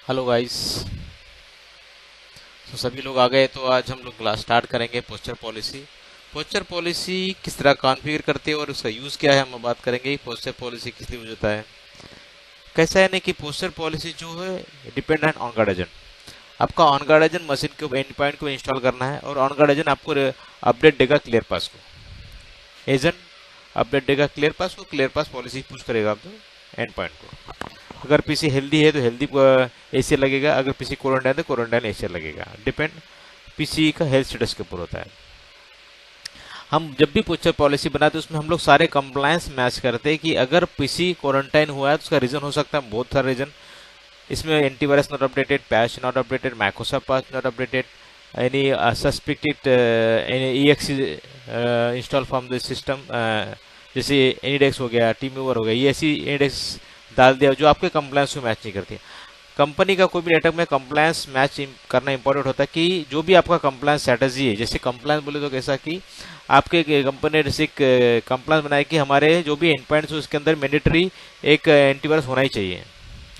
Hello guys. तो सभी लोग आ गए, तो आज हम लोग क्लास स्टार्ट करेंगे पोस्चर पॉलिसी। पोस्चर पॉलिसी किस तरह कॉन्फ़िगर करते हैं और उसका यूज़ क्या है, हम बात करेंगे। पोस्चर पॉलिसी किस लिए यूज होता है, कैसा है। नहीं कि पोस्चर पॉलिसी जो है डिपेंडेंट ऑन गार्ड एजेंट। आपका ऑन गार्ड एजेंट मशीन के एंड पॉइंट को इंस्टॉल करना है और ऑन गार्ड एजेंट आपको अपडेट देगा क्लियर पास को। एजेंट अपडेट देगा क्लियर पास को, क्लियर पास पॉलिसी पुश करेगा आप एंड पॉइंट को। अगर पीसी हेल्दी है तो हेल्दी एसीआर लगेगा, अगर पीसी क्वारंटाइन है तो क्वारंटाइन एसीआर लगेगा। डिपेंड पीसी का हेल्थ स्टेटस के ऊपर होता है। हम जब भी पोस्चर पॉलिसी बनाते हैं उसमें हम लोग सारे कंप्लायंस मैच करते हैं कि अगर पीसी क्वारंटाइन हुआ है तो उसका रीजन हो सकता है बहुत सारे रीजन। इसमें antivirus not updated, patch not updated, Microsoft patch not updated, any suspected any EXE install from the system, जैसे एनीडेक्स हो गया, टीम ओवर हो गया, ये ऐसी एनीडेक्स डाल दिया जो आपके कंप्लायंस को मैच नहीं करती। कंपनी का कोई भी नेटवर्क में कंप्लायंस मैच करना इंपॉर्टेंट होता है कि जो भी आपका कंप्लायंस स्ट्रेटजी है। जैसे कंप्लायंस बोले तो कैसा कि आपके कंपनी ने जैसे कंप्लायंस बनाया कि हमारे जो भी एंड पॉइंट्स उसके अंदर मैंडेटरी एक एंटीवायरस होना ही चाहिए।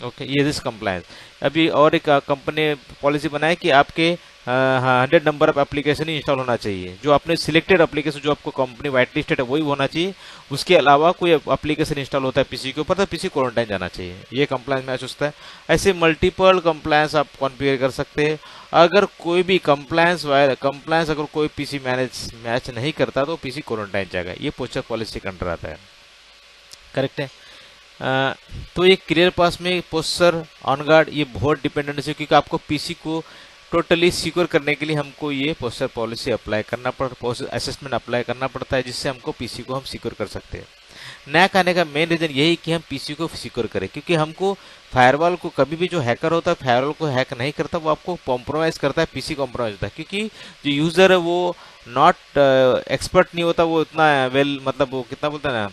ओके, ये दिस कंप्लायंस। अभी और एक कंपनी पॉलिसी बनाए कि आपके 100 number of application he install होना चाहिए। जो आपने सिलेक्टेड एप्लीकेशन जो आपको कंपनी वाइट लिस्टेड है वही होना चाहिए। उसके अलावा कोई एप्लीकेशन इंस्टॉल होता है पीसी के ऊपर तो पीसी क्वारंटाइन जाना चाहिए। ये कंप्लायंस मैच होता है। ऐसे मल्टीपल कंप्लायंस आप कॉन्फ़िगर कर सकते हैं। अगर कोई भी कंप्लायंस अगर कोई पीसी मैच नहीं करता तो पीसी क्वारंटाइन जाएगा। ये पोस्चर पॉलिसी के अंडर आता है। करेक्ट है। अ, तो ये क्लियर पास में पोस्चर ऑन गार्ड ये बहुत डिपेंडेंसी है, क्योंकि आपको पीसी को टोटली सिक्योर करने के लिए हमको ये पोस्चर पॉलिसी अप्लाई करना पोस्चर असेसमेंट अप्लाई करना पड़ता है, जिससे हमको पीसी को हम सिक्योर कर सकते हैं। नैक आने का मेन रीजन यही कि हम पीसी को सिक्योर करें, क्योंकि हमको फायरवॉल को कभी भी जो हैकर होता है फायरवॉल को हैक नहीं करता, वो आपको कॉम्प्रोमाइज करता है, पीसी कॉम्प्रोमाइज होता है। क्योंकि जो यूजर है वो नॉट एक्सपर्ट नहीं होता, वो इतना वेल मतलब वो कितना बोलता है ना,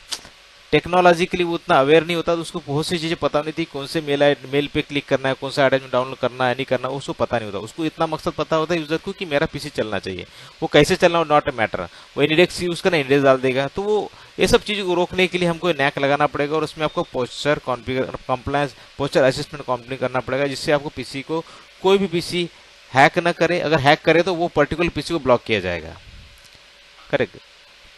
टेक्नोलॉजिकली वो उतना अवेयर नहीं होता, तो उसको बहुत सी चीजें पता नहीं थी। कौन से मेल पे क्लिक करना है, कौन सा अटैचमेंट डाउनलोड करना है, नहीं करना, उसको पता नहीं होता। उसको इतना मकसद पता होता है यूजर को कि मेरा पीसी चलना चाहिए। वो कैसे चलना हो नॉट ए मैटर। वो इनडेक्स यूज करना इंडेक्स डाल देगा। तो वो ये सब चीजों को रोकने के लिए हमको नैक लगाना पड़ेगा और उसमें आपको posture configure compliance posture assessment complete करना पड़ेगा, जिससे आपको पीसी को कोई भी पीसी हैक ना करे। अगर हैक करे तो वो पर्टिकुलर पीसी को ब्लॉक किया जाएगा। करेक्ट।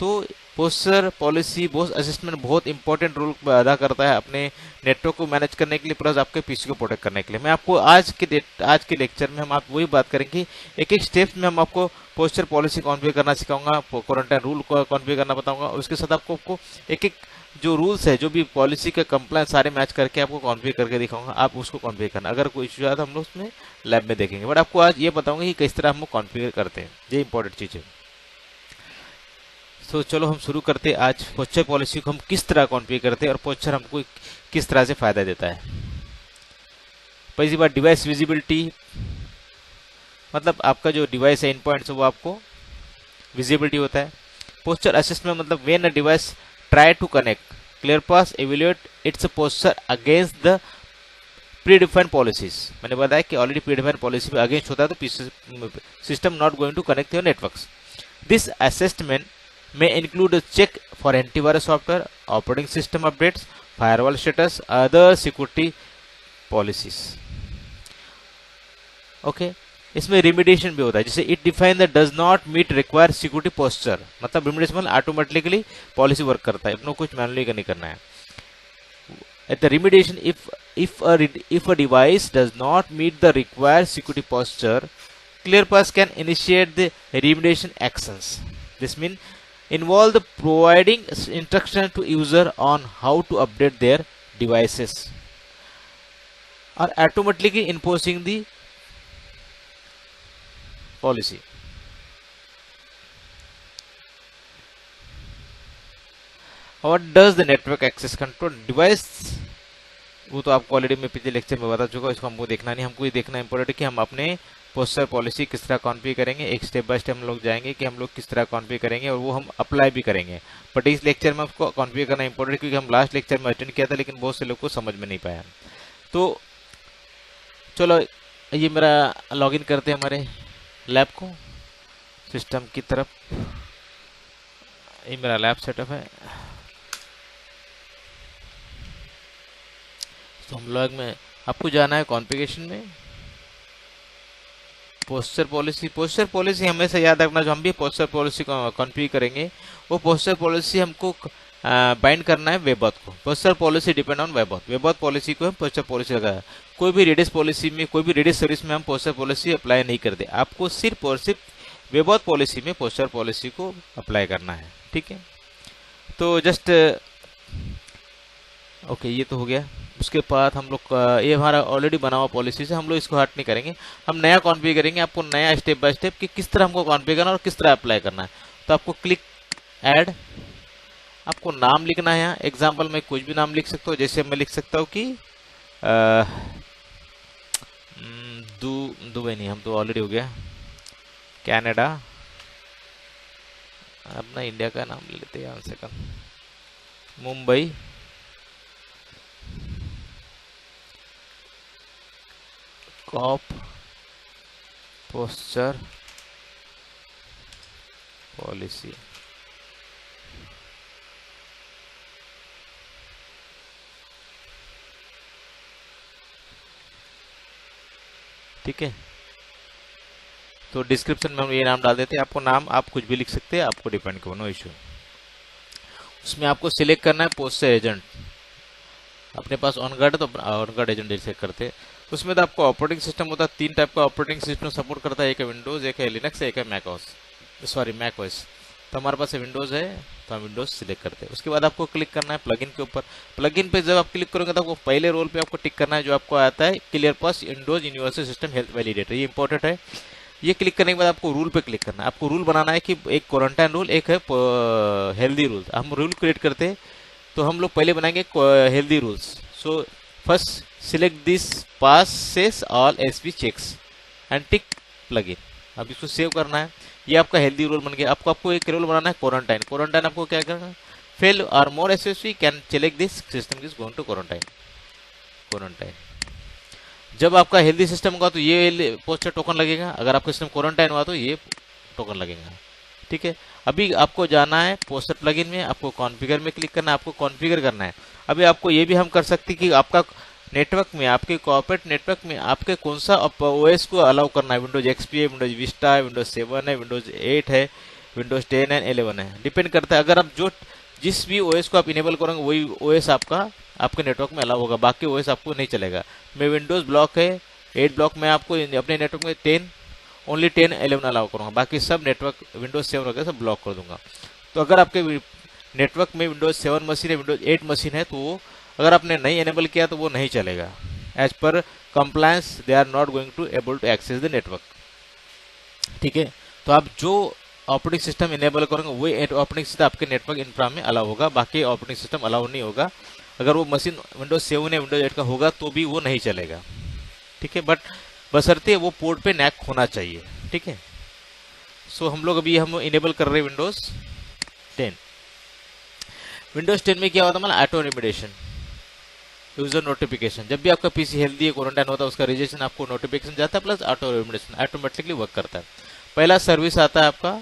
तो पोस्चर पॉलिसी बहुत असेसमेंट बहुत इंपॉर्टेंट रोल अदा करता है अपने नेटवर्क को मैनेज करने के लिए, प्लस आपके पीसी को प्रोटेक्ट करने के लिए। मैं आपको आज के लेक्चर में हम आप वही बात करेंगे। एक एक स्टेप्स में हम आपको पोस्चर पॉलिसी कॉन्फ़िगर करना सिखाऊंगा, क्वारंटाइन रूल को कॉन्फ़िगर करना बताऊंगा, और उसके साथ आपको एक एक जो रूल्स है, जो भी पॉलिसी के कंप्लायंस सारे मैच करके आपको कॉन्फ़िगर करके दिखाऊंगा। आप उसको कॉन्फ़िगर करना। अगर कोई इशू आया तो हम लोग उसमें लैब में देखेंगे, बट आपको आज ये बताऊंगा कि किस तरह हम कॉन्फ़िगर करते हैं। ये इंपॉर्टेंट चीज़ है। तो चलो हम शुरू करते हैं आज पोस्चर पॉलिसी को हम किस तरह कॉन्फ़िगर करते हैं और पोस्चर हमको किस तरह से फायदा देता है। पहली बात डिवाइस विजिबिलिटी, मतलब आपका जो डिवाइस है इन पॉइंट्स वो आपको विजिबिलिटी होता है। पोस्चर असेसमेंट मतलब when a device try to connect ClearPass evaluate its posture against the predefined policies. मैंने बताया कि ऑलरेडी प्री डिफाइंड पॉलिसी पे अगेंस्ट होता है तो system not going to connect your networks. This assessment may include a check for antivirus software, operating system updates, firewall status, other security policies. Okay okay? इसमें remediation भी होता है। जैसे it define the does not meet require security posture, मतलब remediation automatically policy work करता है, अपना कुछ मैनुअली नहीं करना है। At the remediation, if a device does not meet the required security posture, ClearPass can initiate the remediation actions. This means involve the providing instruction to user on how to update their devices or automatically enforcing the policy. What does the network access control device, वो तो आपको already मैं पिछले lecture में बता चुका हूँ, इसको हमको देखना नहीं। हमको ये देखना इंपॉर्टेंट है कि हम अपने पोस्चर पॉलिसी किस तरह कॉन्फ़िगर करेंगे। एक स्टेप बाय स्टेप हम लोग जाएंगे कि हम लोग किस तरह कॉन्फ़िगर करेंगे और वो हम अप्लाई भी करेंगे। बट इस लेक्चर में उसको कॉन्फ़िगर करना इंपॉर्टेंट है, क्योंकि हम लास्ट लेक्चर में अटेंड किया था लेकिन बहुत से लोग को समझ में नहीं पाया। तो चलो ये मेरा लॉगिन करते हैं हमारे लैब को सिस्टम की तरफ। ये मेरा लैब सेटअप है। तो हम लॉग में आपको जाना है कॉन्फ़िगरेशन में, पोस्चर पॉलिसी हमेशा याद रखना, जो हम भी पोस्चर पॉलिसी को कॉन्फ़िगर करेंगे वो पोस्चर पॉलिसी हमको बाइंड करना है वेबऑथ को। Posture policy depend on web auth, web auth policy को हम पोस्चर पॉलिसी लगा है। कोई भी रेडियस पॉलिसी में, कोई भी रेडियस सर्विस में हम पोस्चर पॉलिसी अप्लाई नहीं करते, आपको सिर्फ और सिर्फ वेबऑथ पॉलिसी में पोस्चर पॉलिसी को अप्लाई करना है। ठीक है, तो जस्ट ओके, ये तो हो गया। उसके बाद हम लोग ये हमारा ऑलरेडी बना हुआ पॉलिसी से हम लोग इसको हट नहीं करेंगे, हम नया कॉन्फ़िगर करेंगे। आपको नया स्टेप बाय स्टेप कि किस तरह हमको कॉन्फ़िगर करना और किस तरह अप्लाई करना है। तो आपको क्लिक ऐड, आपको नाम लिखना है। यहाँ एग्जाम्पल में कुछ भी नाम लिख सकते हो, जैसे मैं लिख सकता हूँ कि दुबई नहीं, हम तो ऑलरेडी हो गया, कनाडा। अपना इंडिया का नाम ले लेते हैं, second Mumbai, cop posture policy. ठीक है, तो डिस्क्रिप्शन में हम ये नाम डाल देते हैं। आपको नाम आप कुछ भी लिख सकते हैं, आपको डिपेंड करो, नो इशू। उसमें आपको सिलेक्ट करना है पोस्चर एजेंट। अपने पास ऑन गार्ड है तो ऑन गार्ड एजेंट जैसे करते हैं। उसमें तो आपको ऑपरेटिंग सिस्टम होता है, 3 टाइप का ऑपरेटिंग सिस्टम सपोर्ट करता है, एक है विंडोज, एक है लिनक्स, एक है Mac OS, sorry Mac OS. तो हमारे पास विंडोज है तो हम विंडोज सिलेक्ट करते हैं। उसके बाद आपको क्लिक करना है प्लगइन के ऊपर। प्लगइन पे जब आप क्लिक करोगे तो आपको पहले रोल पे आपको टिक करना है, जो आपको आता है clear pass Windows universal system health validator, ये इंपॉर्टेंट है। ये क्लिक करने के बाद आपको रूल पे क्लिक करना है। आपको रूल बनाना है कि एक क्वारंटाइन रूल, एक है हेल्दी रूल। हम रूल क्रिएट करते हैं तो हम लोग पहले बनाएंगे healthy rules. So first select this passes all SP checks and tick plugin. अब इसको सेव करना है, ये आपका हेल्दी रूल बन गया। आपको एक रूल बनाना है क्वारंटाइन। क्वारंटाइन आपको क्या करना है, फेल और more SSP can select this system is going to quarantine. Quarantine जब आपका हेल्दी सिस्टम होगा तो ये पोस्टर टोकन लगेगा, अगर आपका सिस्टम क्वारंटाइन हुआ तो ये टोकन लगेगा। ठीक है, अभी आपको जाना है पोस्टर प्लगइन में, आपको कॉन्फ़िगर में क्लिक करना है, आपको कॉन्फ़िगर करना है। अभी आपको ये भी हम कर सकते हैं कि आपका नेटवर्क में, आपके कॉर्पोरेट नेटवर्क में आपके कौन सा ओएस को अलाउ करना है। विंडोज एक्सपी है, विंडोज विस्टा है, विंडोज 7 है, विंडोज 8 है, विंडोज 10 है, 11 है, डिपेंड करता है। अगर आप जिस भी ओएस को आप इनेबल करेंगे वही ओएस आपका आपके नेटवर्क में अलाउ होगा, बाकी ओएस आपको नहीं चलेगा। मैं विंडोज ब्लॉक है 8 ब्लॉक में आपको अपने नेटवर्क में 10 ओनली 10 11 अलाउ करूँगा, बाकी सब नेटवर्क विंडोज 7 वगैरह सब ब्लॉक कर दूंगा। तो अगर आपके नेटवर्क में विंडोज 7 मशीन है, विंडोज 8 मशीन है, तो अगर आपने नहीं एनेबल किया तो वो नहीं चलेगा। As per compliance they are not going to able to access the network. ठीक है, तो आप जो ऑपरेटिंग सिस्टम इनेबल करेंगे वही ऑपरेटिंग सिस्टम आपके नेटवर्क इंफ्रा में अलाउ होगा, बाकी ऑपरेटिंग सिस्टम अलाउ नहीं होगा। अगर वो मशीन विंडोज 7 या विंडोज 8 का होगा तो भी वो नहीं चलेगा। ठीक है, बट बशर्ते वो पोर्ट पे नैक होना चाहिए। ठीक है, सो हम लोग अभी हम इनेबल कर रहे हैं विंडोज 10। विंडोज 10 में क्या होता है, मतलब ऑटो रिमिडेशन, यूजर नोटिफिकेशन। जब भी आपका पीसी हेल्दी है, क्वारंटाइन होता है, उसका रजिस्ट्रेशन आपको नोटिफिकेशन जाता है, प्लस ऑटो रिमिडेशन ऑटोमेटिकली वर्क करता है। पहला सर्विस आता है आपका,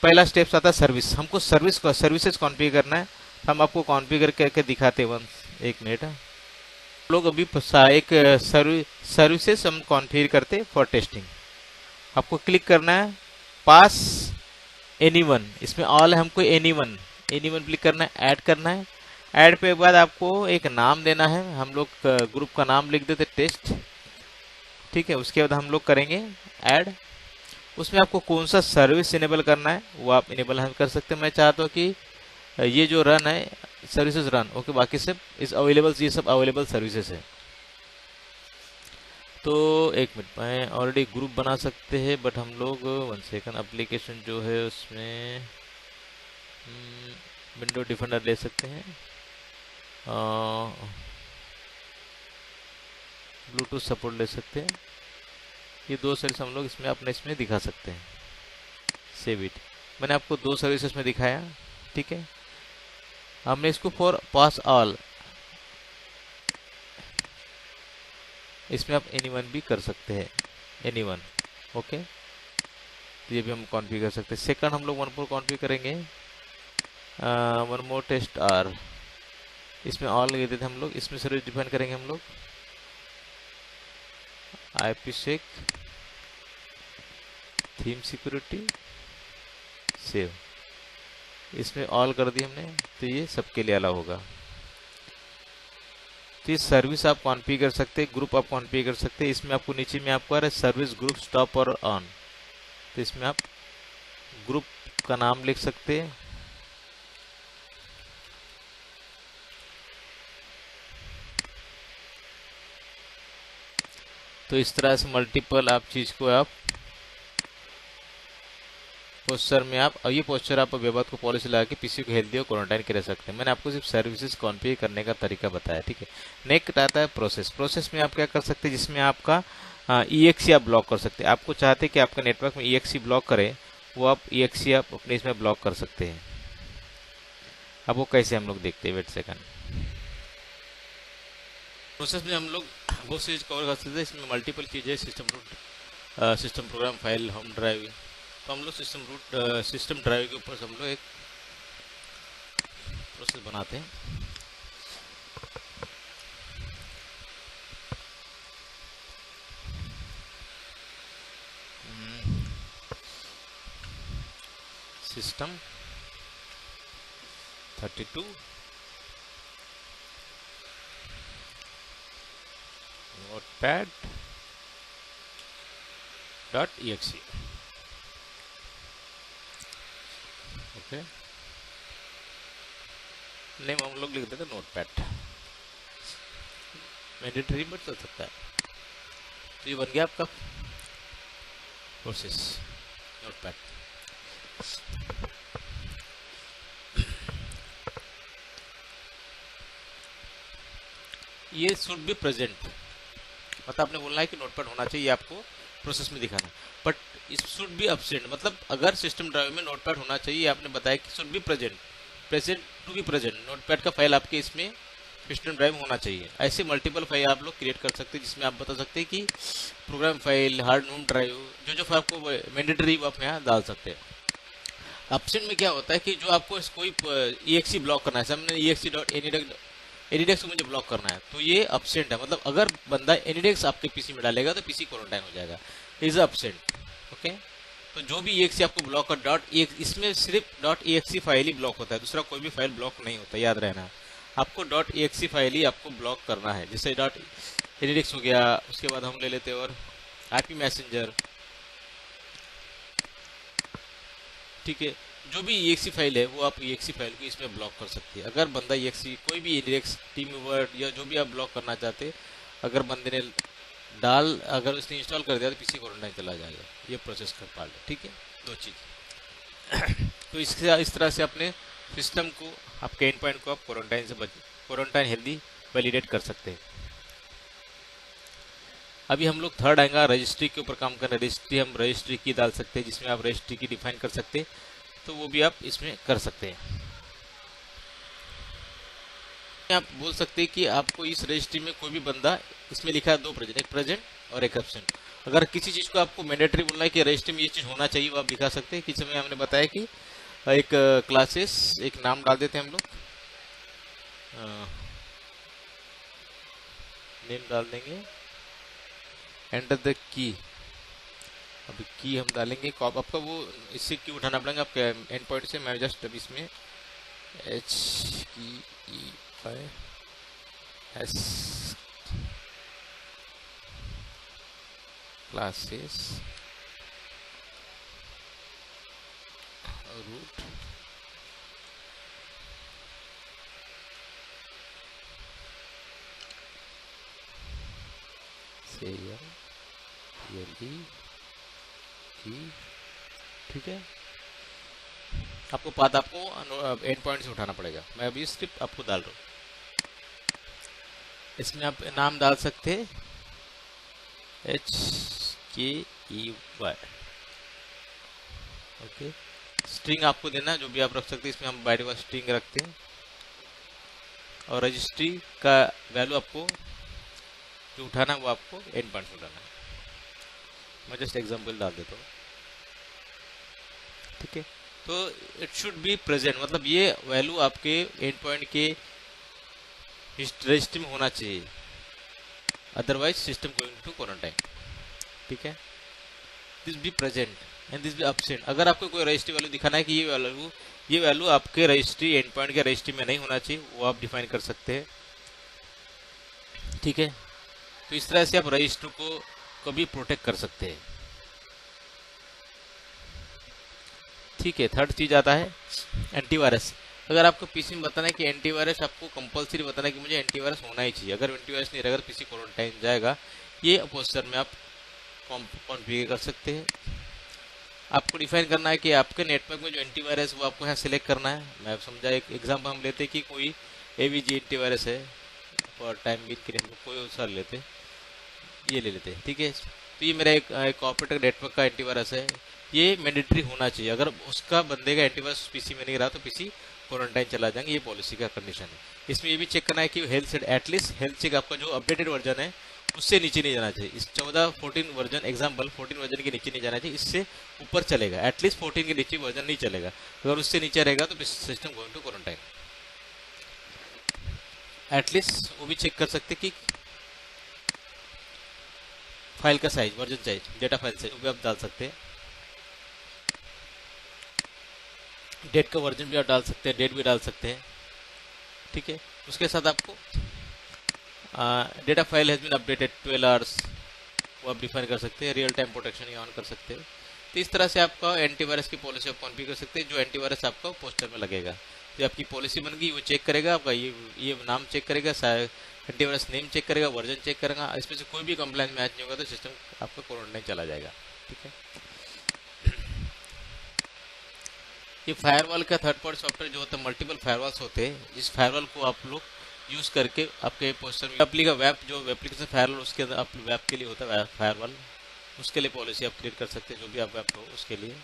पहला स्टेप्स आता है सर्विस। हमको सर्विसेज कॉन्फ़िगर करना है, हम आपको कॉन्फ़िगर करके दिखाते हैं। एक मिनट, लोग अभी एक सर्विसेज हम कॉन्फ़िगर करते फॉर टेस्टिंग। आपको क्लिक करना है पास एनीवन, इसमें ऑल है, हमको एनीवन क्लिक करना है, ऐड करना है। ऐड पे बाद आपको एक नाम देना है, हम लोग ग्रुप का नाम लिख देते टेस्ट। ठीक है, उसके बाद हम लोग करेंगे ऐड। उसमें आपको कौन सा सर्विस इनेबल करना है वो आप इनेबल हम कर सकते हैं। मैं चाहता हूँ कि ये जो रन है सर्विसेज रन, ओके, बाकी सब इस अवेलेबल, ये सब अवेलेबल सर्विसेज है। तो एक मिनट, मैं ऑलरेडी ग्रुप बना सकते हैं, बट हम लोग 1 सेकंड, एप्लीकेशन जो है उसमें विंडो डिफेंडर ले सकते हैं, ब्लूटूथ सपोर्ट ले सकते हैं। ये 2 सर्विस हम लोग इसमें अपने इसमें दिखा सकते हैं। सेव इट, मैंने आपको 2 सर्विसेज में दिखाया। ठीक है, हमने इसको फॉर पास ऑल, इसमें आप एनीवन भी कर सकते हैं, एनीवन। ओके, तो ये भी हम कॉन्फ़िगर कर सकते हैं। सेकंड हम लोग वन मोर कॉन्फ़िगर करेंगे, वन मोर टेस्ट आर, इसमें ऑल दे देते हम लोग। इसमें सर्विस डिफाइन करेंगे हम लोग IPsec थीम सिक्योरिटी सेव। इसमें ऑल कर दी हमने, तो ये सबके लिए अलाउ होगा। तो ये सर्विस आप कॉन्फ़िगर कर सकते हैं, ग्रुप आप कॉन्फ़िगर कर सकते हैं। इसमें आपको नीचे में आपको आ रहा है सर्विस ग्रुप स्टॉप और ऑन, तो इसमें आप ग्रुप का नाम लिख सकते हैं। तो इस तरह से मल्टीपल आप चीज को आप पोस्चर में आप, और ये पोस्चर आप व्यवहार को पॉलिसी लगा के पीसी को हेल्दी और क्वारंटाइन के रह सकते हैं। मैंने आपको सिर्फ सर्विसेज कॉन्फ़िगर करने का तरीका बताया, ठीक है। नेक्स्ट आता है प्रोसेस। प्रोसेस में आप क्या कर सकते हैं, जिसमें आपका EXE आप ब्लॉक कर सकते हैं। आपको चाहते हैं कि आपका नेटवर्क में EXE ब्लॉक करे, वो आप EXE आप अपने इसमें ब्लॉक कर सकते हैं। अब वो कैसे हम लोग देखते हैं, वेट सेकंड। प्रोसेस में हम लोग बहुत सी चीज कवर कर सकते हैं। इसमें मल्टीपल चीज़ें, system root, system program file, home drive. तो हम लोग सिस्टम रूट, सिस्टम ड्राइव के ऊपर हम लोग एक प्रोसेस बनाते हैं। System 32 notepad .exe, okay. Name हम लोग लिख देते हैं नोटपैड, मैंडेटरी बट चल सकता है। तो ये बन गया आपका प्रोसेस नोटपैड। ये शुड बी प्रेजेंट, मतलब आपने बोलना है कि नोटपैड होना चाहिए आपको प्रोसेस में दिखाना। बट इस शुड बी एब्सेंट, मतलब अगर सिस्टम ड्राइव में नोटपैड होना चाहिए, आपने बताया कि should be present, present to be present, notepad का फाइल आपके इसमें सिस्टम ड्राइव में होना चाहिए। ऐसे मल्टीपल फाइल आप लोग क्रिएट कर सकते हैं, जिसमें आप बता सकते हैं कि program file, hard home drive, जो फाइल आपको मैंडेटरी आप यहाँ डाल सकते हैं। एब्सेंट में क्या होता है कि जो आपको कोई EXE ब्लॉक करना है, हमने एनीडेक्स को मुझे ब्लॉक करना है, तो ये एब्सेंट है। मतलब अगर बंदा एनीडेक्स आपके पीसी में डालेगा तो पीसी क्वारंटाइन हो जाएगा, इज एब्सेंट, ओके। तो जो भी EXE आपको ब्लॉक कर इसमें सिर्फ .exe फाइल ही ब्लॉक होता है, दूसरा कोई भी फाइल ब्लॉक नहीं होता, याद रहना। आपको .exe फाइल ही आपको ब्लॉक करना है। जैसे एनीडेक्स हो गया, उसके बाद हम ले लेते हैं और IP मैसेंजर, ठीक है। जो भी EXE फाइल है वो आप EXE फाइल को इसमें ब्लॉक कर सकते हैं। अगर बंदा EXE कोई भी इंडेक्स, टीम वर्ड या जो भी आप ब्लॉक करना चाहते हैं, अगर बंदे ने अगर उसने इंस्टॉल कर दिया तो पीसी क्वारंटाइन चला जाएगा। ये प्रोसेस का पार्ट है, ठीक है। दो चीज़ तो इस तरह से अपने सिस्टम को, आपके एंड पॉइंट को आप क्वारंटाइन हेल्दी वैलिडेट कर सकते हैं। अभी हम लोग थर्ड आएगा रजिस्ट्री के ऊपर काम कर रहे हैं। रजिस्ट्री हम रजिस्ट्री की डाल सकते हैं, जिसमें आप रजिस्ट्री की डिफाइन कर सकते हैं, तो वो भी आप इसमें कर सकते हैं। आप बोल सकते हैं कि आपको इस रजिस्ट्री में कोई भी बंदा, इसमें लिखा है दो प्रेजेंट, एक प्रेजेंट और एक एब्सेंट। अगर किसी चीज़ को आपको मैंडेटरी बोलना है कि रजिस्ट्री में ये चीज़ होना चाहिए, वो आप दिखा सकते हैं। किसी में हमने बताया कि एक क्लासेस, एक नाम डाल देते हैं हम लोग, नेम डाल देंगे, एंटर द की। अभी की हम डालेंगे, आपका वो इससे की उठाना पड़ेगा आपके एंड पॉइंट से। मैं जस्ट अभी इसमें HKEYS क्लासेस रूट से ठीक है। आपको पाथ आपको एंड पॉइंट से उठाना पड़ेगा। मैं अभी स्क्रिप्ट आपको डाल रहा हूँ। इसमें आप नाम डाल सकते हैं HKEY, ओके। स्ट्रिंग आपको देना जो भी आप रख सकते हैं, इसमें हम बाय डिफॉल्ट स्ट्रिंग रखते हैं। और रजिस्ट्री का वैल्यू आपको जो उठाना है वो आपको एंड पॉइंट से उठाना है। मैं जस्ट एग्जांपल डाल देता हूँ, ठीक है। तो इट शुड बी प्रेजेंट, मतलब ये वैल्यू आपके एंड पॉइंट के रजिस्ट्री में होना चाहिए, otherwise system going to quarantine. ठीक है, this be present and this be absent। अगर आपको कोई रजिस्ट्री वैल्यू दिखाना है कि ये वैल्यू आपके रजिस्ट्री एंड पॉइंट के रजिस्ट्री में नहीं होना चाहिए, वो आप डिफाइन कर सकते हैं। ठीक है, तो इस तरह से आप रजिस्टर को कभी प्रोटेक्ट कर सकते हैं। ठीक है, थर्ड चीज आता है एंटीवायरस। अगर आपको पीसी में बताना है कि एंटीवायरस, आपको कंपलसरी बताना है कि मुझे एंटीवायरस होना ही चाहिए। अगर एंटीवायरस नहीं रहेगा तो पीसी क्वारंटाइन जाएगा। ये पोस्टर में आप कॉन्फ़िगर कर सकते हैं। आपको डिफाइन करना है कि आपके नेटवर्क में जो एंटीवायरस वो आपको यहाँ सिलेक्ट करना है। मैं समझा, एक एग्जाम्पल हम लेते हैं कि कोई एवीजी एंटीवायरस है, फॉर टाइम बीट के लिए हम लोग कोई सा लेते हैं, ये ले लेते हैं। ठीक है, तो ये मेरा एक कॉर्पोरेट नेटवर्क का एंटीवायरस है। ये मैंडेटरी होना चाहिए। अगर उसका बंदे का एंटीवायरस पीसी में नहीं रहा तो पीसी क्वारंटाइन चला जाएंगे। ये पॉलिसी का कंडीशन है। इसमें ये भी चेक करना है कि health check, at least health check आपका जो अपडेटेड वर्जन है उससे नीचे नहीं जाना चाहिए। इस 14 वर्जन, एग्जाम्पल 14 वर्जन के नीचे नहीं जाना चाहिए, इससे ऊपर चलेगा। एटलीस्ट 14 के नीचे वर्जन नहीं चलेगा। अगर उससे नीचे रहेगा तो system going to quarantine. At least वो भी चेक कर सकते कि फाइल का size, version size, data file size वो भी आप डाल सकते हैं। डेट का वर्जन भी आप डाल सकते हैं, डेट भी डाल सकते हैं। ठीक है, उसके साथ आपको data file has been updated 12 hours वो आप डिफाइन कर सकते हैं। रियल टाइम प्रोटेक्शन ये ऑन कर सकते हैं। तो इस तरह से आपका एंटीवायरस की पॉलिसी आप कॉन्फ़िगर कर सकते हैं। जो एंटीवायरस आपका पोस्टर में लगेगा, जो आपकी पॉलिसी बन गई, वो चेक करेगा आपका, ये नाम चेक करेगा, एंटीवायरस नेम चेक करेगा, वर्जन चेक करेगा। इसमें से कोई भी कंप्लेंट मैच नहीं होगा तो सिस्टम आपका क्वारंटाइन चला जाएगा। ठीक है, ये फायरवॉल का थर्ड पार्टी सॉफ्टवेयर जो होता है, मल्टीपल फायरवॉल्स होते हैं। जिस फायरवॉल को आप लोग यूज करके आपके पोस्टर में का वेब, जो एप्लीकेशन फायरवॉल उसके अंदर आप वेब के लिए होता है फायरवॉल, उसके लिए पॉलिसी आप क्रिएट कर सकते हैं। जो भी आप वेब हो उसके लिए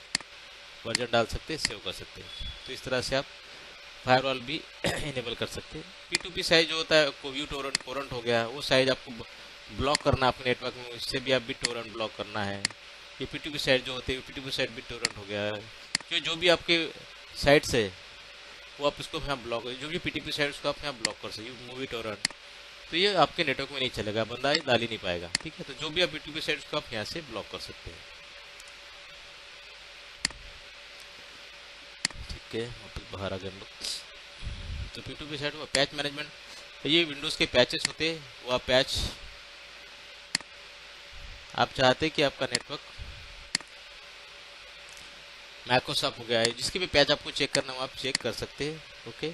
वर्जन डाल सकते हैं, सेव कर सकते हैं। तो इस तरह से आप फायरवॉल भी इनेबल कर सकते हैं। P2P साइज जो होता है, को व्यू टोरेंट हो गया, वो साइज आपको ब्लॉक करना है अपने नेटवर्क में, इससे भी आप भी टोरेंट ब्लॉक करना है। ये P2P साइट जो होते हैं, P2P साइट भी टोरेंट हो गया, जो भी आपके साइट्स है वो आप इसको यहाँ ब्लॉक, जो भी PTP साइट उसको आप यहाँ ब्लॉक कर सकते, मूवी टोरेंट, तो ये आपके नेटवर्क में नहीं चलेगा, बंदा ये डाल ही नहीं पाएगा। ठीक है, तो जो भी आप P2P साइट उसको आप यहाँ से ब्लॉक कर सकते हैं। ठीक है, वापस बाहर आ गए हम लोग। तो P2P साइट वो पैच मैनेजमेंट, ये विंडोज़ के पैचेस होते हैं, वो आप पैच, आप चाहते हैं कि आपका नेटवर्क माइक्रोसॉफ्ट हो गया है, जिसके भी पैच आपको चेक करना हो आप चेक कर सकते हैं। ओके,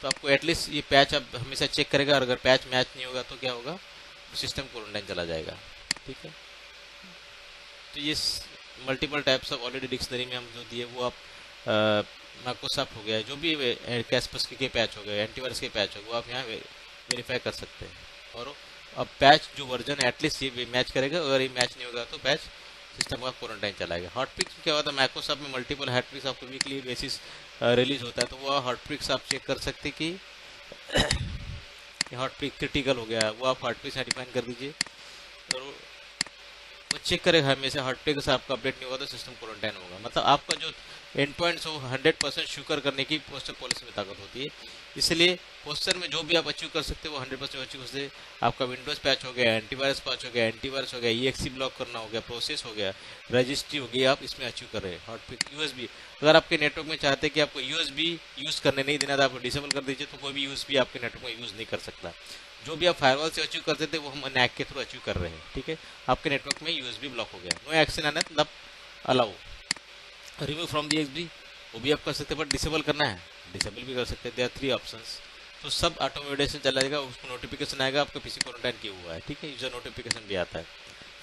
तो आपको एटलीस्ट ये पैच आप हमेशा चेक करेगा, और अगर पैच मैच नहीं होगा तो क्या होगा, सिस्टम क्वारंटाइन चला जाएगा। ठीक है, तो ये multiple types of already dictionary में हम जो दिए वो आप माइक्रोसॉफ्ट हो गया है, जो भी कैस्पस के पैच हो गए, एंटीवायरस के पैच हो गए, वो आप यहाँ वेरीफाई कर सकते हैं। और अब पैच जो वर्जन है एटलीस्ट ये मैच करेगा, अगर ये मैच नहीं होगा तो पैच सिस्टम का क्वारंटाइन चलाएगा। हॉटपिक्स क्या होता है, माइक्रोसॉफ्ट में मल्टीपल हॉटपिक्स आपको वीकली बेसिस रिलीज होता है, तो वो हॉटपिक्स आप चेक कर सकते कि हॉटपिक क्रिटिकल हो गया है, वो आप हॉटपिक्स डिफाइन कर दीजिए, और वो चेक करेगा हमेशा। हॉटपिक से आपका अपडेट नहीं होगा तो सिस्टम क्वारंटाइन होगा। मतलब आपका जो एंड पॉइंट्स हो 100% श्योर करने की पोस्टर पॉलिसी में ताकत होती है। इसलिए पोस्टर में जो भी आप अचीव कर सकते हो वो 100% अचीव कर सकते। आपका विंडोज पैच हो गया, एंटीवायरस पैच हो गया, एंटीवायरस हो गया, EXE ब्लॉक करना हो गया, प्रोसेस हो गया, रजिस्ट्री हो गई, आप इसमें अचीव कर रहे हैं। हॉटपिक USB, अगर आपके नेटवर्क में चाहते हैं कि आपको USB यूज़ करने नहीं देना था, आपको डिसेबल कर दीजिए, तो कोई भी USB आपके नेटवर्क में यूज़ नहीं कर सकता। जो भी आप फायरवॉल से अचीव करते थे वो हम NAC के थ्रू अचीव कर रहे हैं। ठीक है, आपके नेटवर्क में USB ब्लॉक हो गया, नो एक्शन आना तब allow. Remove from the XB वो भी आप कर सकते हैं, बट डिसेबल करना है डिसेबल भी कर सकते हैं। देयर 3 ऑप्शंस, तो सब ऑटोमेटेशन चला जाएगा, उसको नोटिफिकेशन आएगा आपका पीसी क्वारंटाइन किया हुआ है। ठीक है, यूजर नोटिफिकेशन भी आता है।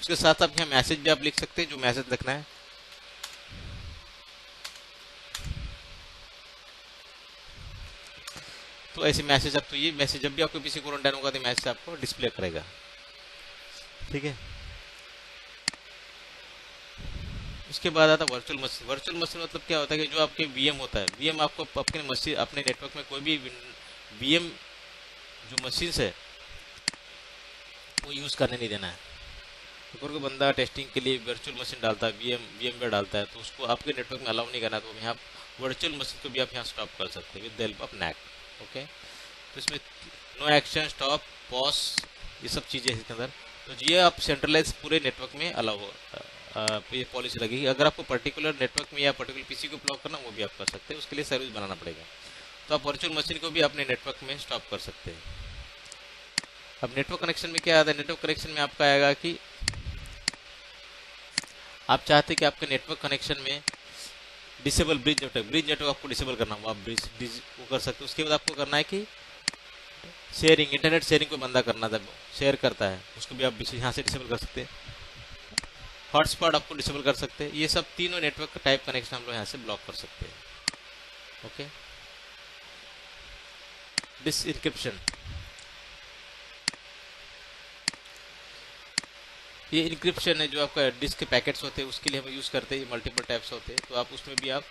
उसके साथ आप यहाँ मैसेज भी आप लिख सकते हैं, जो मैसेज लिखना है। तो ऐसे मैसेज, अब तो ये मैसेज जब भी आपको पीसी क्वारंटाइन होगा तो मैसेज आपको डिस्प्ले करेगा। ठीक है, उसके बाद आता है वर्चुअल मशीन। वर्चुअल मशीन मतलब क्या होता है कि जो आपके VM होता है, VM आपको अपने मशीन, अपने नेटवर्क में कोई भी VM जो मशीन है वो यूज़ करने नहीं देना है। तो कोई बंदा टेस्टिंग के लिए वर्चुअल मशीन डालता है, VMware डालता है, तो उसको आपके नेटवर्क में अलाउ नहीं करना। तो यहाँ वर्चुअल मशीन को भी आप यहाँ स्टॉप कर सकते हैं with the help of NAC। Okay, तो इसमें नो एक्शन, स्टॉप, पॉज, ये सब चीज़ें इसके अंदर। तो ये आप सेंट्रलाइज पूरे नेटवर्क में अलाउ हो, ये पॉलिसी लगेगी। अगर आपको पर्टिकुलर नेटवर्क में या पर्टिकुलर पीसी को ब्लॉक करना, वो भी आप कर सकते हैं, उसके लिए सर्विस बनाना पड़ेगा। तो आप वर्चुअल मशीन को भी अपने नेटवर्क में स्टॉप कर सकते हैं। अब नेटवर्क कनेक्शन में क्या आता है, नेटवर्क कनेक्शन में आपका आएगा कि आप चाहते हैं कि आपके नेटवर्क कनेक्शन में डिसेबल ब्रिज नेटवर्क आपको डिसेबल करना हो, आप ब्रिज वो कर सकते हो। उसके बाद आपको करना है कि शेयरिंग, इंटरनेट शेयरिंग को बंदा करना था, शेयर करता है, उसको भी आप यहाँ से डिसेबल कर सकते हैं। हॉटस्पॉट आपको डिसेबल कर सकते हैं। ये सब तीनों नेटवर्क का टाइप कनेक्शन हम लोग यहाँ से ब्लॉक कर सकते हैं। ओके, डिस इंक्रिप्शन, ये इंक्रिप्शन है जो आपका डिस्क के पैकेट्स होते हैं, उसके लिए हम यूज़ करते हैं। मल्टीपल टाइप्स होते हैं, तो आप उसमें भी आप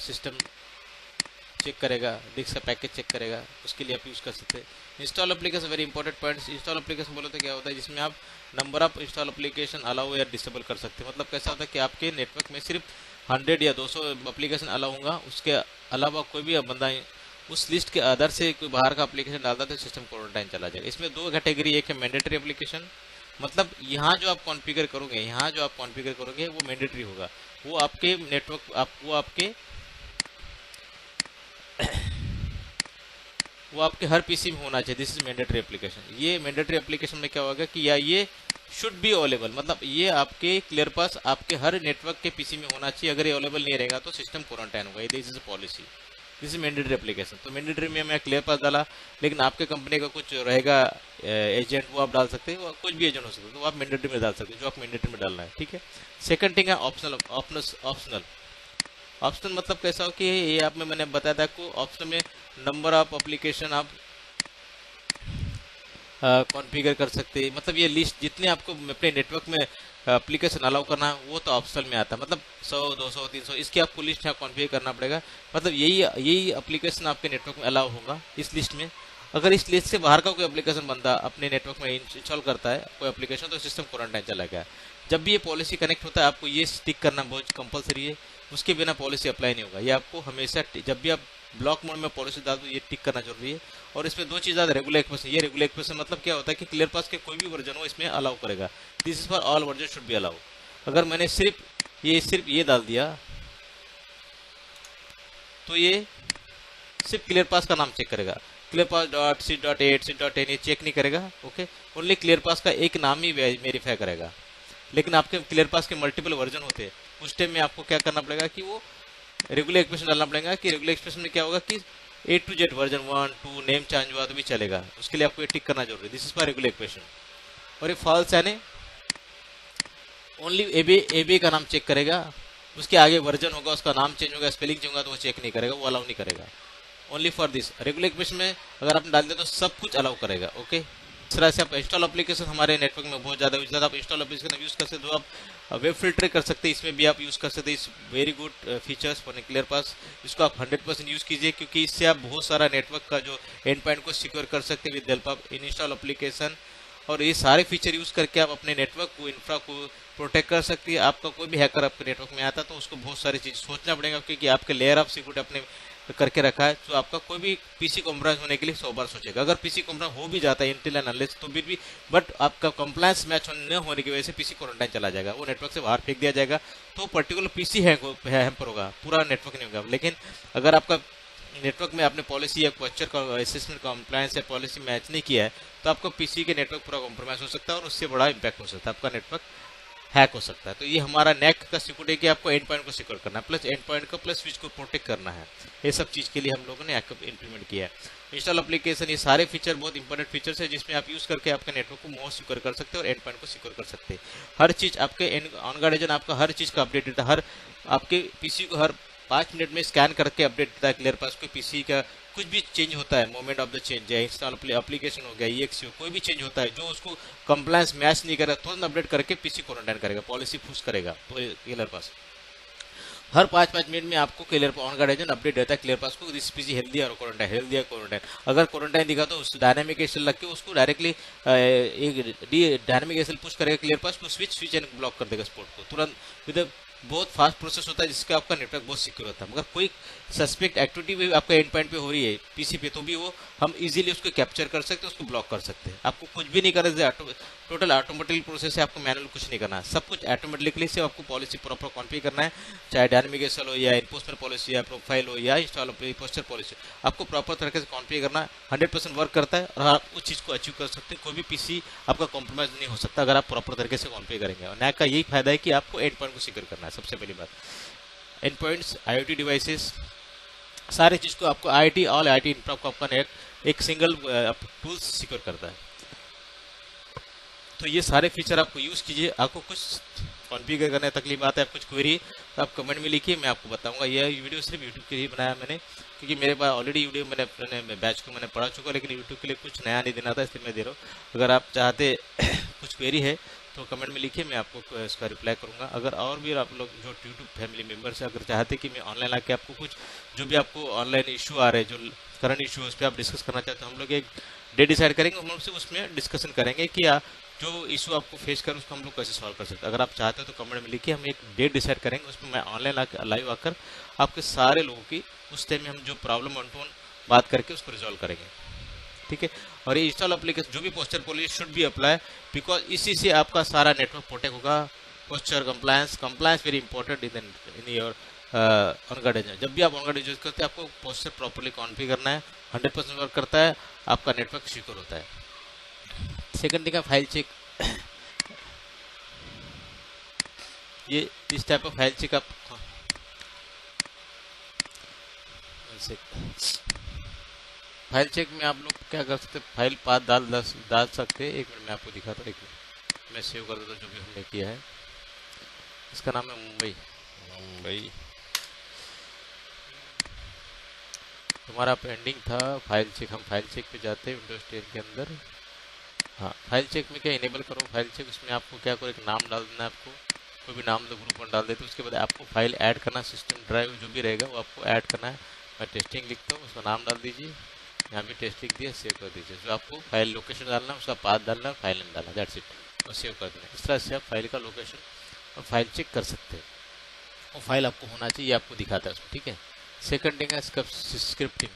सिस्टम चेक करेगा, डिस्क का पैकेज चेक करेगा, उसके लिए आप यूज़ कर सकते हैं। Install application, very important points. Install application बोलो तो क्या होता है, जिसमें आप number of install application allow या डिसेबल कर सकते हैं। मतलब कैसा होता है कि आपके नेटवर्क में सिर्फ 100 या 200 एप्लीकेशन अलाउ होगा, उसके अलावा कोई भी बंदा उस लिस्ट के अदर से कोई बाहर का एप्लीकेशन डालता है तो सिस्टम क्वारंटाइन चला जाएगा। इसमें दो कैटेगरी, एक है मैंडेटरी एप्लीकेशन, मतलब यहाँ जो आप कॉन्फ़िगर करोगे वो मैंडेटरी होगा, वो आपके नेटवर्क वो आपके हर पीसी में होना चाहिए। This is mandatory application. ये मैंडेटरी एप्लीकेशन में क्या होगा कि या ये शुड बी अवेलेबल, मतलब ये आपके क्लियर पास आपके हर नेटवर्क के पीसी में होना चाहिए। अगर ये अवेलेबल नहीं रहेगा तो सिस्टम क्वारंटाइन होगा। This is policy, this is mandatory application. तो मैंडेटरी में मैं क्लियर पास डाला, लेकिन आपके कंपनी का कुछ रहेगा एजेंट, वो आप डाल सकते हैं, वो कुछ भी एजेंट हो सकता है, तो आप मैंडेटरी में डाल सकते हैं जो आप मैंडेटरी में डालना है। ठीक है। सेकंड थिंग है ऑप्शनल। ऑप्शनल मतलब कैसा हो कि ये आप में मैंने बताया था आपको, ऑप्शनल में नंबर ऑफ एप्लीकेशन आप कॉन्फ़िगर कर सकते हैं। मतलब ये लिस्ट जितने आपको अपने नेटवर्क में एप्लीकेशन अलाउ करना है वो तो ऑप्शनल में आता है। मतलब 100, 200, 300 इसकी आपको लिस्ट यहाँ कॉन्फ़िगर करना पड़ेगा। मतलब यही एप्लीकेशन आपके नेटवर्क में अलाउ होगा इस लिस्ट में। अगर इस लिस्ट से बाहर का कोई एप्लीकेशन बंदा अपने नेटवर्क में इंस्टॉल करता है कोई एप्लीकेशन, तो सिस्टम क्वारंटाइन चला गया। जब भी ये पॉलिसी कनेक्ट होता है आपको ये स्टिक करना बहुत कंपलसरी है, उसके बिना पॉलिसी अप्लाई नहीं होगा। ये आपको हमेशा जब भी आप ब्लॉक मोड में पॉलिसी डाल दो ये टिक करना जरूरी है। और इसमें दो चीज़ आता है, रेगुलर एक्सप्रेशन। ये रेगुलर एक्सप्रेशन मतलब क्या होता है कि क्लियर पास के कोई भी वर्जन हो इसमें अलाउ करेगा। This is for all version should be allow. अगर मैंने सिर्फ ये डाल दिया तो ये सिर्फ क्लियर पास का नाम चेक करेगा, क्लियर पास .6.8 6.10 ये चेक नहीं करेगा। ओके, ओनली क्लियर पास का एक नाम ही वेरीफाई करेगा। लेकिन आपके क्लियर पास के मल्टीपल वर्जन होते हैं, उस टाइम में आपको क्या करना पड़ेगा कि वो रेगुलर एक्सप्रेशन डालना पड़ेगा। कि रेगुलर एक्सप्रेशन में क्या होगा कि A to Z version 1 2 name change हुआ तो भी चलेगा, उसके लिए आपको ये टिक करना जरूरी है। This is for regular expression. और ये फॉल्स यानी ओनली एबी का नाम चेक करेगा, उसके आगे वर्जन होगा, उसका नाम चेंज होगा, स्पेलिंग चेंज होगा तो वो चेक नहीं करेगा, वो अलाउ नहीं करेगा। Only for this regular expression में अगर आपने डाल दिया तो सब कुछ अलाउ करेगा। ओके, इस तरह से आप इंस्टॉल एप्लीकेशन हमारे नेटवर्क में बहुत ज़्यादा आप इंस्टॉल एप्लीकेशन यूज़ कर सकते हो। आप वेब फिल्टर कर सकते हैं, इसमें भी आप यूज़ कर सकते हैं। इस very good features for clear pass, इसको आप 100% यूज़ कीजिए, क्योंकि इससे आप बहुत सारा नेटवर्क का जो एंड पॉइंट को सिक्योर कर सकते हैं with help of install application. और ये सारे फीचर यूज़ करके आप अपने नेटवर्क को इंफ्रा को प्रोटेक्ट कर सकती है। आपका कोई भी हैकर आपके नेटवर्क में आता है तो उसको बहुत सारी चीज़ सोचना पड़ेगा, क्योंकि आपके लेयर ऑफ सिक्योरिटी अपने करके रखा है। तो आपका कोई भी पीसी कॉम्प्रोमाइज होने के लिए 100 बार सोचेगा। अगर पीसी कॉम्प्रोमाइज हो भी जाता है इंटेल एंड अनलेस तो भी बट आपका कंप्लायंस मैच न होने की वजह से पीसी क्वारंटाइन चला जाएगा, वो नेटवर्क से बाहर फेंक दिया जाएगा। तो पर्टिकुलर पीसी हैम्पर होगा, पूरा नेटवर्क नहीं होगा। लेकिन अगर आपका नेटवर्क में आपने पॉलिसी या पोस्चर का असेसमेंट कंप्लायंस या पॉलिसी मैच नहीं किया है तो आपको पीसी के नेटवर्क पूरा कॉम्प्रोमाइज हो सकता है और उससे बड़ा इंपैक्ट हो सकता है, आपका नेटवर्क हैक हो सकता है। तो ये हमारा नेक का सिक्योरिटी कि आपको एंड पॉइंट को सिक्योर करना है, प्लस एंड पॉइंट को प्लस स्विच को प्रोटेक्ट करना है। ये सब चीज़ के लिए हम लोगों ने इंप्लीमेंट किया है। इंस्टॉल एप्लीकेशन, ये सारे फीचर बहुत इंपॉर्टेंट फीचर्स है जिसमें आप यूज़ करके आपके नेटवर्क को मोर सिक्योर कर सकते हैं और एंड पॉइंट को सिक्योर कर सकते हैं। हर चीज़ आपके ऑनगार्ड एजेंट आपका हर चीज़ का अपडेट देता है। हर आपके पीसी को हर 5 मिनट में स्कैन करके अपडेट देता है क्लियर पास। कोई पीसी का कुछ भी चेंज होता है, मोमेंट ऑफ द चेंज है, इंस्टॉल एप्लीकेशन हो गया, EXE कोई भी चेंज होता है जो उसको कंप्लायंस मैच नहीं करेगा तुरंत अपडेट करके पीसी क्वारंटाइन करेगा, पॉलिसी पुश करेगा। तो क्लियर पास हर 5-5 मिनट में आपको क्लियर ऑनगार्ड एजेंट अपडेट देता है क्लियर पास को, दिस पीसी हेल्दी और क्वारंटाइन, हेल्दी और क्वारंटाइन। अगर क्वारंटाइन दिखा तो उस डायनामिक एसएल लग के उसको डायरेक्टली एक डायनामिक एसएल पुश करेगा क्लियर पास को, स्विच एंड ब्लॉक कर देगा स्पोर्ट को तुरंत। विद बहुत फास्ट प्रोसेस होता है जिसका आपका नेटवर्क बहुत सिक्योर होता है। मगर कोई सस्पेक्ट एक्टिविटी भी आपका एंड पॉइंट पे हो रही है पीसी पे, तो भी वो हम इजीली उसको कैप्चर कर सकते हैं, उसको ब्लॉक कर सकते हैं। आपको कुछ भी नहीं करना, टोटल ऑटोमेटिक प्रोसेस है, आपको मैनुअल कुछ नहीं करना है, सब कुछ ऑटोमेटिकली से आपको पॉलिसी प्रॉपर कॉन्फ़िगर करना है। चाहे डायनामिक एसएल हो या इन्फोर्समेंट पॉलिसी या प्रोफाइल हो या इंस्टॉल पोस्टर पॉलिसी, आपको प्रॉपर तरीके से कॉन्फ़िगर करना है। 100% वर्क करता है और आप उस चीज़ को अचीव कर सकते हैं। कोई भी पीसी आपका कॉम्प्रोमाइज नहीं हो सकता अगर आप प्रॉपर तरीके से कॉन्फ़िगर करेंगे। और नैक का यही फायदा है कि आपको एंड पॉइंट को सिक्योर करना है। सबसे पहली बात, एंड पॉइंट्स, IoT डिवाइसेस, सारे चीज़ को आपको IIT ऑल IIT इंफ्रा को आपका नेट एक सिंगल टूल सिक्योर करता है। तो ये सारे फीचर आपको यूज़ कीजिए। आपको कुछ कॉन्फ़िगर करने तकलीफ आता है, कुछ क्वेरी, तो आप कमेंट में लिखिए, मैं आपको बताऊंगा। यह वीडियो सिर्फ यूट्यूब के लिए बनाया मैंने, क्योंकि मेरे पास ऑलरेडी वीडियो मैंने बैच को मैंने पढ़ा चुका, लेकिन यूट्यूब के लिए कुछ नया नहीं देना था, इसलिए मैं दे रहा हूँ। अगर आप चाहते कुछ क्वेरी है तो कमेंट में लिखिए, मैं आपको इसका रिप्लाई करूंगा। अगर और भी आप लोग जो यूट्यूब फैमिली मेम्बर्स है, अगर चाहते कि मैं ऑनलाइन आके आपको कुछ जो भी आपको ऑनलाइन इशू आ रहे हैं, जो करंट इशू है उस पर आप डिस्कस करना चाहते हैं, हम लोग एक डे डिसाइड करेंगे, हम लोग से उसमें डिस्कशन करेंगे कि जो इशू आपको फेस करें उसको हम लोग कैसे सॉल्व कर सकते हैं। अगर आप चाहते हो तो कमेंट में लिखिए, हम एक डेट डिसाइड करेंगे, उसमें मैं ऑनलाइन लाइव आकर आपके सारे लोगों की उस टाइम में हम जो प्रॉब्लम ऑन टू बात करके उसको रिजॉल्व करेंगे, ठीक है। और ये इंस्टॉल एप्लीकेशन जो भी posture policy should be apply, because इसी से आपका सारा नेटवर्क प्रोटेक्ट होगा। Posture compliance very important in your OnGuard agent. जब भी आप ऑनगार्ड यूज करते हैं आपको पोस्टर प्रॉपर्ली कॉन्फ़िगर करना है। 100% वर्क करता है, आपका नेटवर्क सिक्योर होता है। सेकंड थिंग है फाइल चेक। ये इस टाइप ऑफ फाइल चेक आप फाइल चेक में आप लोग क्या कर सकते हैं, फाइल पाथ डाल सकते हैं। एक मिनट मैं आपको दिखाता हूँ, एक मिनट मैं सेव कर देता हूँ जो भी हमने किया है। इसका नाम है मुंबई। तुम्हारा पेंडिंग था फाइल चेक, हम फाइल चेक पे जाते हैं विंडोज 10 के अंदर। हाँ, फाइल चेक में क्या इनेबल करो फाइल चेक, उसमें आपको क्या करो, एक नाम डाल देना है आपको, कोई भी नाम दो, ग्रुप वन डाल देते, उसके बाद आपको फाइल ऐड करना, सिस्टम ड्राइव जो भी रहेगा वो आपको ऐड करना है। मैं टेस्टिंग लिखता हूँ, उसका नाम डाल दीजिए, यहाँ भी टेस्टिंग दिया, सेव कर दीजिए। जो आपको फाइल लोकेशन डालना है, उसका पाथ डालना है, फाइल नेम डालना, दैट्स इट, और सेव कर देना। इस तरह से आप फाइल का लोकेशन और फाइल चेक कर सकते हैं। वो फाइल आपको होना चाहिए, आपको दिखाता है उसमें, ठीक है। सेकंड थिंग है स्क्रिप्टिंग।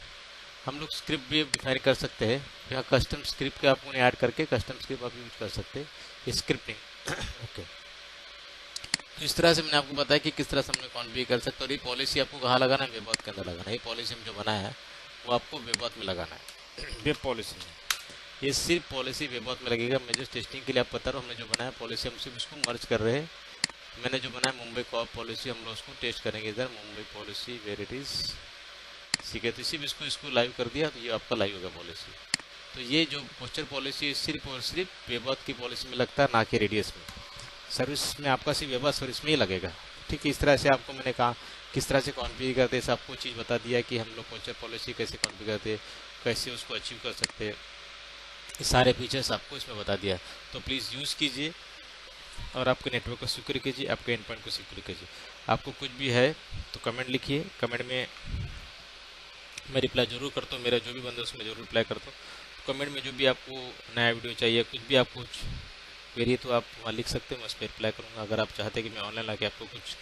हम लोग स्क्रिप्ट भी डिफाइन कर सकते हैं, यहाँ कस्टम स्क्रिप्ट के आपको ऐड करके कस्टम स्क्रिप्ट आप यूज कर सकते हैं, स्क्रिप्टिंग ओके। तो इस तरह से मैंने आपको बताया कि किस तरह से हमने कॉन्फ़िगर कर सकते हैं। और ये पॉलिसी आपको कहाँ लगाना है, वेबऑथ के अंदर लगाना है। ये पॉलिसी हम जो बनाया है वो आपको वेबऑथ में लगाना है, वेब पॉलिसी में। ये सिर्फ पॉलिसी वेबऑथ में लगेगा। मैं जो टेस्टिंग के लिए आप बता रहा हूँ, हमने जो बनाया पॉलिसी, हम सिर्फ उसको मर्ज कर रहे हैं। मैंने जो बनाया मुंबई कॉप पॉलिसी, हम लोग उसको टेस्ट करेंगे इधर, Mumbai policy where it is, ठीक है। तो इसी में इसको लाइव कर दिया, तो ये आपका लाइव होगा पॉलिसी। तो ये जो पोस्टर पॉलिसी सिर्फ और सिर्फ वेबऑथ की पॉलिसी में लगता है, ना कि रेडियस में। सर्विस में आपका सिर्फ वेबऑथ सर्विस में ही लगेगा, ठीक है। इस तरह से आपको मैंने कहा किस तरह से कॉन्फ़िगर करते हैं, सबको चीज़ बता दिया कि हम लोग पोस्टर पॉलिसी कैसे कॉन्फ़िगर करते हैं, कैसे उसको अचीव कर सकते हैं। ये सारे फीचर्स आपको इसमें बता दिया। तो प्लीज़ यूज़ कीजिए और आपके नेटवर्क को सिक्योर कीजिए, आपके एंड पॉइंट को सिक्योर कीजिए। आपको कुछ भी है तो कमेंट लिखिए, कमेंट में मैं रिप्लाई जरूर करता हूँ। मेरा जो भी बंदा उसमें जरूर रिप्लाई करता हूँ। कमेंट में जो भी आपको नया वीडियो चाहिए, कुछ भी आपको क्वेरी तो आप वहाँ लिख सकते हैं, मैं उस पर रिप्लाई करूँगा। अगर आप चाहते हैं कि मैं ऑनलाइन आके आपको कुछ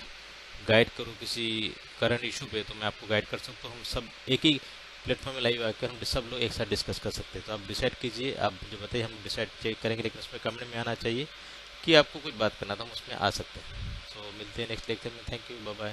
गाइड करूँ किसी करंट इशू पे, तो मैं आपको गाइड कर सकता हूँ। हम सब एक ही प्लेटफॉर्म में लाइव आकर हम सब लोग एक साथ डिस्कस कर सकते हैं। तो आप डिसाइड कीजिए, आप जो बताइए हम डिसाइड चेक करेंगे, लेकिन उसमें कमेंट में आना चाहिए कि आपको कुछ बात करना था, हम उसमें आ सकते हैं। सो मिलते हैं नेक्स्ट लेक्चर में। Thank you, bye bye.